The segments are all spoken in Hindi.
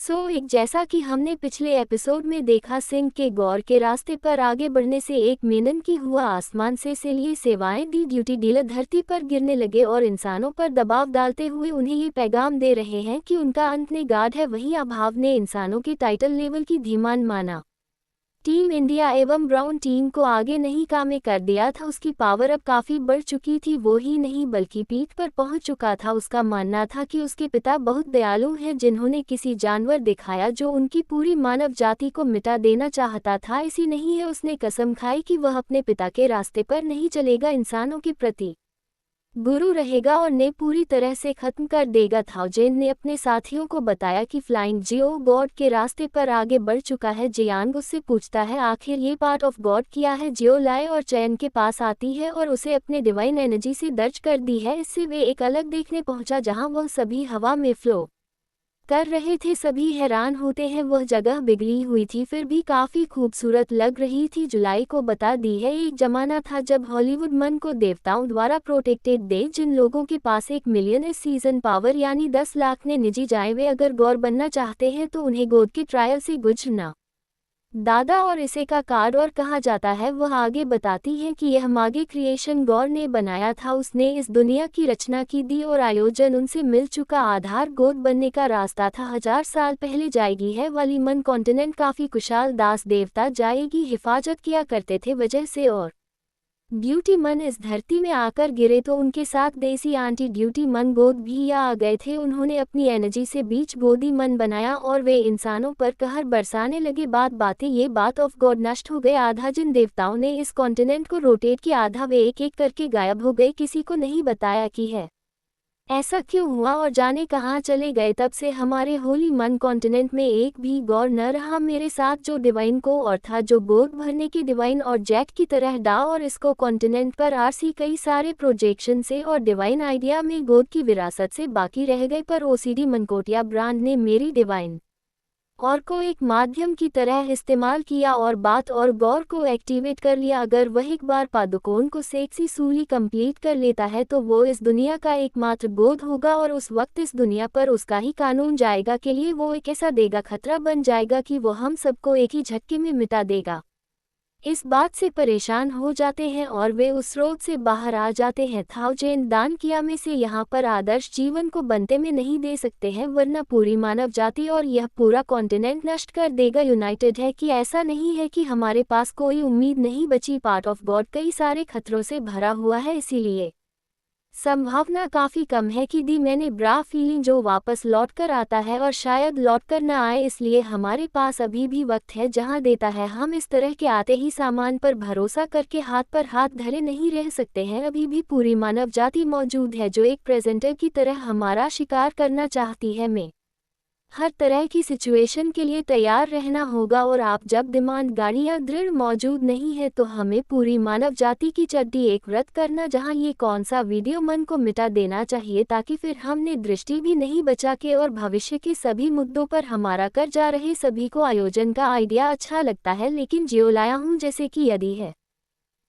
एक जैसा कि हमने पिछले एपिसोड में देखा, सिंह के गौर के रास्ते पर आगे बढ़ने से एक मेनन की हुआ आसमान से लिए सेवाएं दी ड्यूटी डीलर धरती पर गिरने लगे और इंसानों पर दबाव डालते हुए उन्हें ये पैगाम दे रहे हैं कि उनका अंत ने गाढ़ है। वहीं अभाव ने इंसानों की टाइटल लेवल की धीमान माना। टीम इंडिया एवं ब्राउन टीम को आगे नहीं कामे कर दिया था। उसकी पावर अब काफ़ी बढ़ चुकी थी। वो ही नहीं बल्कि पीठ पर पहुंच चुका था। उसका मानना था कि उसके पिता बहुत दयालु हैं, जिन्होंने किसी जानवर दिखाया जो उनकी पूरी मानव जाति को मिटा देना चाहता था। ऐसी नहीं है, उसने कसम खाई कि वह अपने पिता के रास्ते पर नहीं चलेगा, इंसानों के प्रति गुरु रहेगा और ने पूरी तरह से खत्म कर देगा। थाउजेंड ने अपने साथियों को बताया कि फ्लाइंग जियो गॉड के रास्ते पर आगे बढ़ चुका है। जियांग उससे पूछता है आखिर ये पार्ट ऑफ गॉड किया है। जियो लाए और चयन के पास आती है और उसे अपने डिवाइन एनर्जी से दर्ज कर दी है। इससे वे एक अलग देखने पहुंचा जहां वह सभी हवा में फ्लो कर रहे थे। सभी हैरान होते हैं, वह जगह बिगड़ी हुई थी फिर भी काफ़ी खूबसूरत लग रही थी। जुलाई को बता दी है, एक जमाना था जब हॉलीवुड मन को देवताओं द्वारा प्रोटेक्टेड दे। जिन लोगों के पास 1 मिलियन सीजन पावर यानी 10 लाख ने निजी जाए, वे अगर गौर बनना चाहते हैं तो उन्हें गोद के ट्रायल से गुजरना दादा और इसे का कार्ड और कहा जाता है। वह आगे बताती है कि यह मागे क्रिएशन गौर ने बनाया था। उसने इस दुनिया की रचना की दी और आयोजन उनसे मिल चुका आधार गोद बनने का रास्ता था। 1000 साल पहले जाएगी है वाली मन कॉन्टिनेंट काफ़ी कुशाल दास देवता जाएगी हिफाजत किया करते थे वजह से, और ड्यूटी मन इस धरती में आकर गिरे तो उनके साथ देसी आंटी ड्यूटी मन गोद भी आ गए थे। उन्होंने अपनी एनर्जी से बीच गोदी मन बनाया और वे इंसानों पर कहर बरसाने लगे। बातें ये बात ऑफ गॉड नष्ट हो गए। आधा जिन देवताओं ने इस कॉन्टिनेंट को रोटेट किया, आधा वे एक एक करके गायब हो गए। किसी को नहीं बताया कि है ऐसा क्यों हुआ और जाने कहाँ चले गए। तब से हमारे होली मन कॉन्टिनेंट में एक भी गौर न रहा। मेरे साथ जो डिवाइन को और था, जो गोद भरने के डिवाइन और जैक की तरह डा और इसको कॉन्टिनेंट पर आरसी कई सारे प्रोजेक्शन से और डिवाइन आइडिया में गोद की विरासत से बाकी रह गए। पर ओसीडी मनकोटिया ब्रांड ने मेरी डिवाइन और को एक माध्यम की तरह इस्तेमाल किया और बात और गौर को एक्टिवेट कर लिया। अगर वह एक बार पादुकोण को सेक्सी सूली कंप्लीट कर लेता है तो वो इस दुनिया का एकमात्र गोद होगा और उस वक्त इस दुनिया पर उसका ही कानून जाएगा। के लिए वो एक ऐसा देगा खतरा बन जाएगा कि वो हम सबको एक ही झटके में मिटा देगा। इस बात से परेशान हो जाते हैं और वे उस स्रोत से बाहर आ जाते हैं। थाउजेंड दान किया में से यहाँ पर आदर्श जीवन को बनते में नहीं दे सकते हैं, वरना पूरी मानव जाति और यह पूरा कॉन्टिनेंट नष्ट कर देगा। यूनाइटेड है कि ऐसा नहीं है कि हमारे पास कोई उम्मीद नहीं बची। पार्ट ऑफ गॉड कई सारे खतरों से भरा हुआ है, इसीलिए संभावना काफ़ी कम है कि दी मैंने ब्रा फीलिंग जो वापस लौट कर आता है और शायद लौट कर न आए। इसलिए हमारे पास अभी भी वक्त है जहां देता है। हम इस तरह के आते ही सामान पर भरोसा करके हाथ पर हाथ धरे नहीं रह सकते हैं। अभी भी पूरी मानव जाति मौजूद है जो एक प्रेजेंटर की तरह हमारा शिकार करना चाहती है। मैं हर तरह की सिचुएशन के लिए तैयार रहना होगा और आप जब डिमांड गाड़ियाँ दृढ़ मौजूद नहीं है तो हमें पूरी मानव जाति की चड्डी एक व्रत करना जहां ये कौन सा वीडियो मन को मिटा देना चाहिए, ताकि फिर हमने दृष्टि भी नहीं बचा के और भविष्य के सभी मुद्दों पर हमारा कर जा रहे सभी को आयोजन का आइडिया अच्छा लगता है, लेकिन जियो लाया हूँ जैसे कि यदि है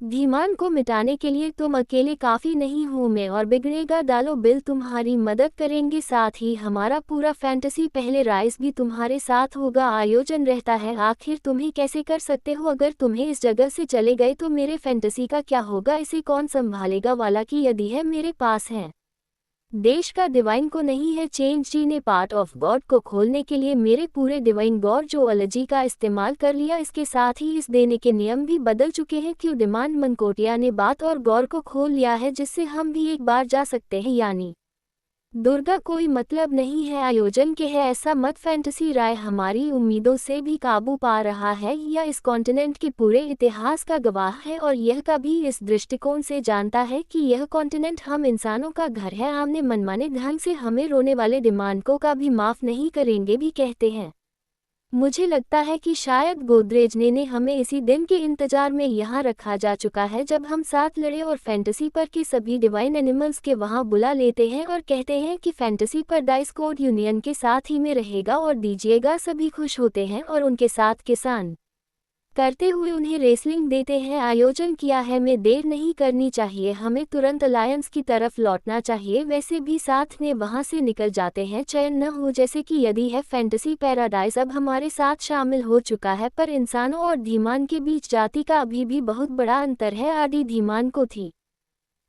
धीमान को मिटाने के लिए तुम अकेले काफ़ी नहीं हो। मैं और बिगड़ेगा डालो बिल तुम्हारी मदद करेंगे, साथ ही हमारा पूरा फैंटेसी पहले राइज भी तुम्हारे साथ होगा। आयोजन रहता है आखिर तुम्हें कैसे कर सकते हो। अगर तुम्हें इस जगह से चले गए तो मेरे फैंटेसी का क्या होगा, इसे कौन संभालेगा वाला कि यदि है मेरे पास है देश का डिवाइन को नहीं है। चेंज जी ने पार्ट ऑफ गॉड को खोलने के लिए मेरे पूरे डिवाइन गौर जो एलर्जी का इस्तेमाल कर लिया। इसके साथ ही इस देने के नियम भी बदल चुके हैं। क्यों डिमांड मनकोटिया ने बात और गौर को खोल लिया है जिससे हम भी एक बार जा सकते हैं, यानी दुर्गा कोई मतलब नहीं है आयोजन के है ऐसा मत। फैंटेसी राय हमारी उम्मीदों से भी काबू पा रहा है या इस कॉन्टिनेंट के पूरे इतिहास का गवाह है और यह कभी इस दृष्टिकोण से जानता है कि यह कॉन्टिनेंट हम इंसानों का घर है। हमने मनमाने ढंग से हमें रोने वाले डिमांडों का भी माफ़ नहीं करेंगे भी कहते हैं। मुझे लगता है कि शायद गोदरेज ने हमें इसी दिन के इंतजार में यहाँ रखा जा चुका है जब हम साथ लड़े और फैंटेसी पर के सभी डिवाइन एनिमल्स के वहाँ बुला लेते हैं और कहते हैं कि फैंटेसी पर डाइस कोड यूनियन के साथ ही में रहेगा और दीजिएगा। सभी खुश होते हैं और उनके साथ किसान करते हुए उन्हें रेसलिंग देते हैं। आयोजन किया है में देर नहीं करनी चाहिए, हमें तुरंत अलायंस की तरफ लौटना चाहिए। वैसे भी साथ ने वहां से निकल जाते हैं, चयन न हो जैसे कि यदि है फैंटेसी पैराडाइज अब हमारे साथ शामिल हो चुका है। पर इंसानों और धीमान के बीच जाति का अभी भी बहुत बड़ा अंतर है। आदि धीमान को थी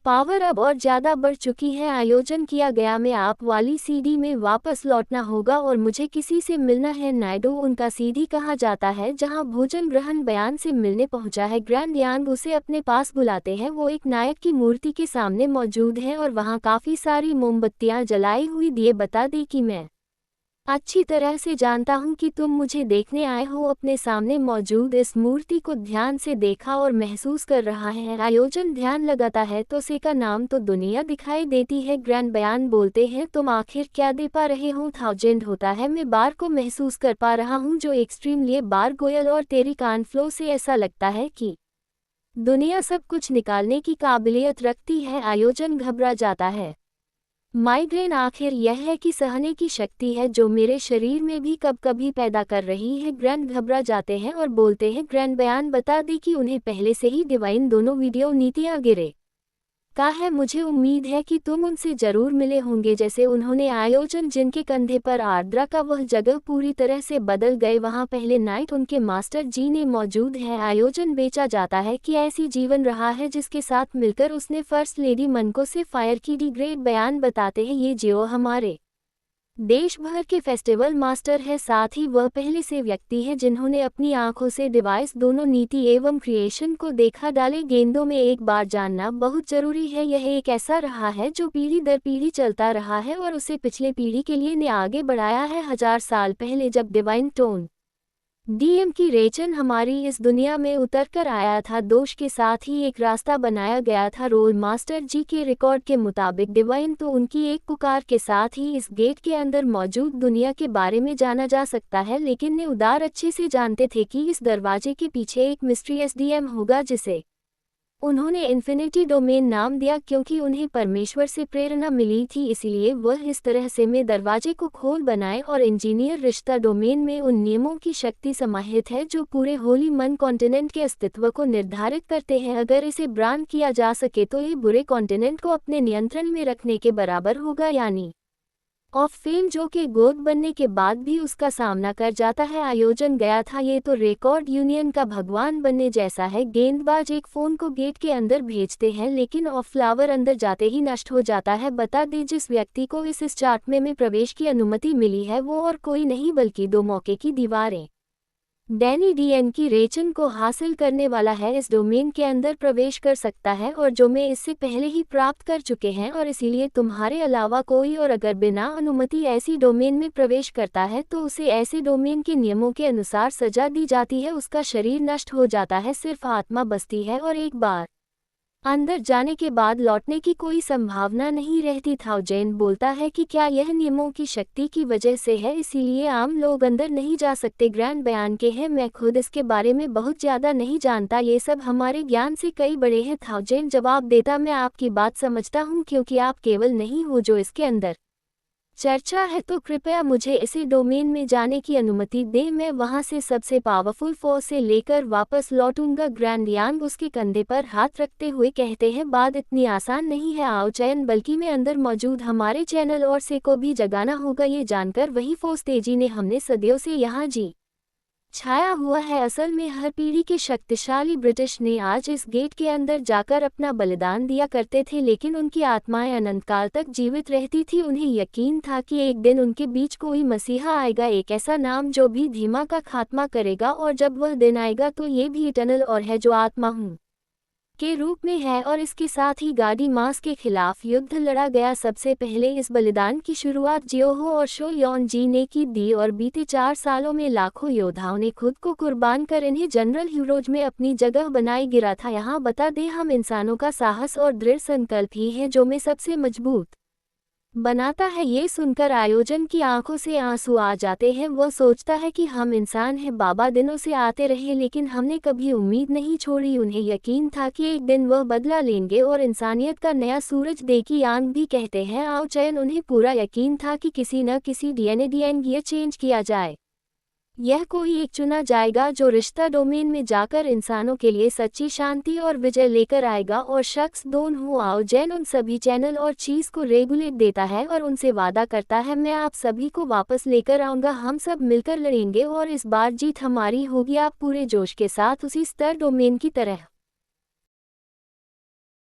पावर अब और ज़्यादा बढ़ चुकी है। आयोजन किया गया में आप वाली सीडी में वापस लौटना होगा और मुझे किसी से मिलना है। नायडू उनका सीडी कहा जाता है जहां भोजन ग्रहण बयान से मिलने पहुंचा है। ग्रैंड यांग उसे अपने पास बुलाते हैं। वो एक नायक की मूर्ति के सामने मौजूद है और वहां काफ़ी सारी मोमबत्तियां जलाई हुई दिए। बता दें कि मैं अच्छी तरह से जानता हूं कि तुम मुझे देखने आए हो। अपने सामने मौजूद इस मूर्ति को ध्यान से देखा और महसूस कर रहा है। आयोजन ध्यान लगाता है तो से का नाम तो दुनिया दिखाई देती है। ग्रैंड बयान बोलते हैं तुम आखिर क्या दे पा रहे हो। थाउजेंड होता है मैं बार को महसूस कर पा रहा हूँ जो एक्सट्रीमली बार गोयल और तेरी कानफ्लो से ऐसा लगता है कि दुनिया सब कुछ निकालने की काबिलियत रखती है। आयोजन घबरा जाता है। माइग्रेन आखिर यह है कि सहने की शक्ति है जो मेरे शरीर में भी कब कभी पैदा कर रही है। ग्रैंड घबरा जाते हैं और बोलते हैं ग्रैंड बयान बता दी कि उन्हें पहले से ही डिवाइन दोनों वीडियो नीतियां गिरे का है। मुझे उम्मीद है कि तुम उनसे जरूर मिले होंगे जैसे उन्होंने। आयोजन जिनके कंधे पर आर्द्रा का वह जगह पूरी तरह से बदल गए वहां पहले नाइट उनके मास्टर जी ने मौजूद है। आयोजन बेचा जाता है कि ऐसी जीवन रहा है जिसके साथ मिलकर उसने फर्स्ट लेडी मनको से फायर की। डी ग्रेट बयान बताते हैं ये जियो हमारे देश भर के फेस्टिवल मास्टर है, साथ ही वह पहले से व्यक्ति है जिन्होंने अपनी आंखों से डिवाइस दोनों नीति एवं क्रिएशन को देखा। डाले गेंदों में एक बार जानना बहुत जरूरी है। यह एक ऐसा रहा है जो पीढ़ी दर पीढ़ी चलता रहा है और उसे पिछले पीढ़ी के लिए ने आगे बढ़ाया है। 1000 साल पहले जब डिवाइन टोन डीएम की रेचन हमारी इस दुनिया में उतर कर आया था, दोष के साथ ही एक रास्ता बनाया गया था। रोल मास्टर जी के रिकॉर्ड के मुताबिक डिवाइन तो उनकी एक पुकार के साथ ही इस गेट के अंदर मौजूद दुनिया के बारे में जाना जा सकता है, लेकिन ने उदार अच्छे से जानते थे कि इस दरवाजे के पीछे एक मिस्ट्रियस डीएम होगा जिसे उन्होंने इन्फिनिटी डोमेन नाम दिया क्योंकि उन्हें परमेश्वर से प्रेरणा मिली थी। इसलिए वह इस तरह से में दरवाजे को खोल बनाए और इंजीनियर रिश्ता डोमेन में उन नियमों की शक्ति समाहित है जो पूरे होली मन कॉन्टिनेंट के अस्तित्व को निर्धारित करते हैं। अगर इसे ब्रांड किया जा सके तो ये बुरे कॉन्टिनेंट को अपने नियंत्रण में रखने के बराबर होगा, यानी ऑफ फेम जो कि गोद बनने के बाद भी उसका सामना कर जाता है। आयोजन गया था ये तो रिकॉर्ड यूनियन का भगवान बनने जैसा है। गेंदबाज एक फोन को गेट के अंदर भेजते हैं लेकिन ऑफ फ्लावर अंदर जाते ही नष्ट हो जाता है। बता दें जिस व्यक्ति को इस चार्ट में प्रवेश की अनुमति मिली है वो और कोई नहीं बल्कि 2 मौके की दीवारें डैनी डीएन की रेचन को हासिल करने वाला है। इस डोमेन के अंदर प्रवेश कर सकता है और जो मैं इससे पहले ही प्राप्त कर चुके हैं और इसीलिए तुम्हारे अलावा कोई और अगर बिना अनुमति ऐसी डोमेन में प्रवेश करता है तो उसे ऐसे डोमेन के नियमों के अनुसार सजा दी जाती है। उसका शरीर नष्ट हो जाता है, सिर्फ आत्मा बचती है और एक बार अंदर जाने के बाद लौटने की कोई संभावना नहीं रहती। थाउजेंड बोलता है कि क्या यह नियमों की शक्ति की वजह से है इसीलिए आम लोग अंदर नहीं जा सकते। ग्रैंड बयान के हैं मैं खुद इसके बारे में बहुत ज़्यादा नहीं जानता, ये सब हमारे ज्ञान से कई बड़े हैं। थाउजेंड जवाब देता मैं आपकी बात समझता हूँ क्योंकि आप केवल नहीं हो जो इसके अंदर चर्चा है, तो कृपया मुझे इसी डोमेन में जाने की अनुमति दें। मैं वहां से सबसे पावरफुल फोर्स से लेकर वापस लौटूंगा। ग्रैंड यांग उसके कंधे पर हाथ रखते हुए कहते हैं बात इतनी आसान नहीं है आओ चयन, बल्कि मैं अंदर मौजूद हमारे चैनल और से को भी जगाना होगा। ये जानकर वही फोर्स तेजी ने हमने सदियों से यहाँ जी छाया हुआ है। असल में हर पीढ़ी के शक्तिशाली ब्रिटिश ने आज इस गेट के अंदर जाकर अपना बलिदान दिया करते थे, लेकिन उनकी आत्माएं अनंत काल तक जीवित रहती थी। उन्हें यकीन था कि एक दिन उनके बीच कोई मसीहा आएगा, एक ऐसा नाम जो भी धीमा का खात्मा करेगा, और जब वह दिन आएगा तो ये भी इटर्नल और है जो आत्मा हूँ के रूप में है। और इसके साथ ही गाडी मास के खिलाफ युद्ध लड़ा गया। सबसे पहले इस बलिदान की शुरुआत जियोहो और शो यॉन जी ने की दी और बीते 4 सालों में लाखों योद्धाओं ने खुद को कुर्बान कर इन्हें जनरल हीरोज में अपनी जगह बनाए गिरा था। यहाँ बता दें हम इंसानों का साहस और दृढ़ संकल्प ही है जो में सबसे मजबूत बनाता है। ये सुनकर आयोजन की आंखों से आंसू आ जाते हैं। वह सोचता है कि हम इंसान हैं, बाबा दिनों से आते रहे लेकिन हमने कभी उम्मीद नहीं छोड़ी। उन्हें यकीन था कि एक दिन वह बदला लेंगे और इंसानियत का नया सूरज देखी। यांग भी कहते हैं आओ चयन, उन्हें पूरा यकीन था कि किसी न किसी डीएनए चेंज किया जाए। यह कोई एक चुना जाएगा जो रिश्ता डोमेन में जाकर इंसानों के लिए सच्ची शांति और विजय लेकर आएगा। और शख्स दोन हुआओ जैन उन सभी चैनल और चीज़ को रेगुलेट देता है और उनसे वादा करता है, मैं आप सभी को वापस लेकर आऊँगा, हम सब मिलकर लड़ेंगे और इस बार जीत हमारी होगी। आप पूरे जोश के साथ उसी स्तर डोमेन की तरह